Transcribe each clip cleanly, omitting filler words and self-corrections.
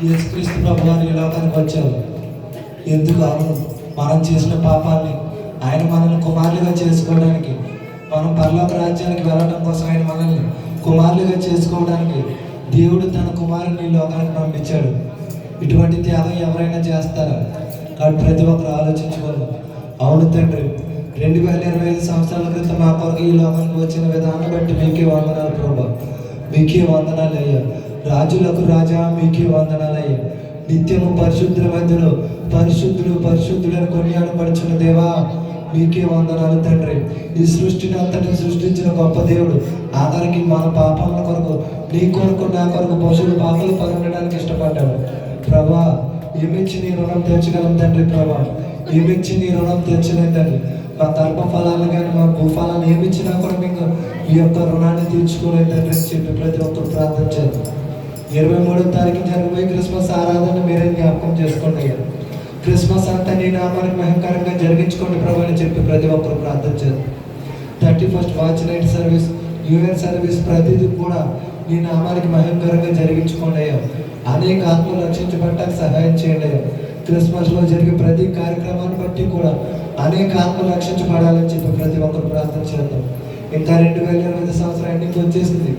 యేసుక్రీస్తు ప్రభువారు ఈ లోకానికి వచ్చారు. ఎందుకు? అవును, మనం చేసిన పాపాన్ని ఆయన మనల్ని కుమారులుగా చేసుకోవడానికి, మనం పరలోక రాజ్యానికి వెళ్ళడం కోసం ఆయన మనల్ని కుమారులుగా చేసుకోవడానికి దేవుడు తన కుమారుని ఈ లోకానికి పంపించాడు. ఇటువంటి త్యాగం ఎవరైనా చేస్తారా? కాబట్టి ప్రతి ఒక్కరు ఆలోచించుకోవాలి. అవును తండ్రి, 2025 సంవత్సరాల క్రితం మా కొరకు ఈ లోకానికి వచ్చిన విధానం బట్టి మీకే వందనాలు ప్రభా, మీకే వందనాలు అయ్యా. రాజులకు రాజా మీకే వందనాలయ్యా. నిత్యము పరిశుద్ధుల మధ్యలో పరిశుద్ధులు పరిశుద్ధులను కొనియాడబడుచున్న దేవా మీకే వందనాలు తండ్రి. ఈ సృష్టిని అంతటిని సృష్టించిన గొప్ప దేవుడు ఆఖరికి మన పాపాల కొరకు, నీ కొరకు, నా కొరకు పశువులు పాపలు పరుండడానికి ఇష్టపడ్డాడు ప్రభా. ఏమిచ్చి నీ రుణం తీర్చగలం తండ్రి ప్రభా, ఏమిచ్చి నీ రుణం తీర్చలేం తండ్రి. మా గర్భఫలాలు కానీ మా భూఫలాలు ఏమిచ్చినా కూడా మీకు ఈ యొక్క రుణాన్ని తీర్చుకోలేదు తండ్రి అని చెప్పి ప్రతి ఒక్కరు ప్రార్థన చేద్దాం. 23వ తారీఖు జరగబోయే క్రిస్మస్ ఆరాధన మీరే జ్ఞాపకం చేసుకోండి అయ్యా. క్రిస్మస్ అంతా నీ నామానికి మహిమకరంగా జరిగించుకోండి ప్రభు అని చెప్పి ప్రతి ఒక్కరు ప్రార్థన చేద్దాం. 31st watch night service, new year service ప్రతిదీ కూడా నీ నామానికి మహిమకరంగా జరిగించుకోండి అయ్యా. అనేక ఆత్మలు రక్షించబడటానికి సహాయం చేయండి అయ్యా. క్రిస్మస్లో జరిగే ప్రతి కార్యక్రమాన్ని బట్టి కూడా అనేక ఆత్మలు రక్షించబడాలని చెప్పి ప్రతి ఒక్కరు ప్రార్థన చేద్దాం. ఇంకా 2025 సంవత్సరం ఎండింగ్ వచ్చేసింది.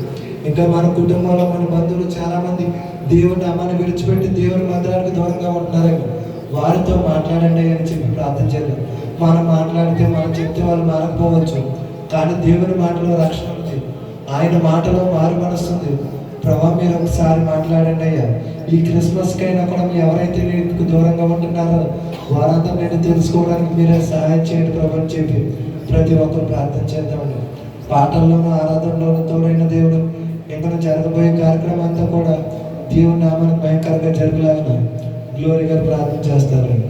ఇంకా మన కుటుంబంలో మన బంధువులు చాలామంది దేవుని నామాన్ని విడిచిపెట్టి దేవుని మందిరానికి దూరంగా ఉంటున్నారు. వారితో మాట్లాడండి అని చెప్పి ప్రార్థన చేద్దాం. మనం మాట్లాడితే మనం చెప్తే వాళ్ళు మారకపోవచ్చు, కానీ దేవుని మాటలో రక్షణ ఉంది, ఆయన మాటలో మారు మనస్తుంది. ప్రభా మీరు ఒకసారి మాట్లాడండి అయ్యా. ఈ క్రిస్మస్కైనా కూడా ఎవరైతే నీకు దూరంగా ఉంటున్నారో వారంతా నేను తెలుసుకోవడానికి మీరే సహాయం చేయండి ప్రభు అని చెప్పి ప్రతి ఒక్కరు ప్రార్థన చేద్దామండి. పాటల్లోనూ ఆరాధనలోనూ తోడైన దేవుడు ఇంకా జరగబోయే కార్యక్రమం అంతా కూడా దేవుని నామానికి భయంకరంగా జరగలాగిన గ్లోరీ గారు ప్రార్థన చేస్తారండి.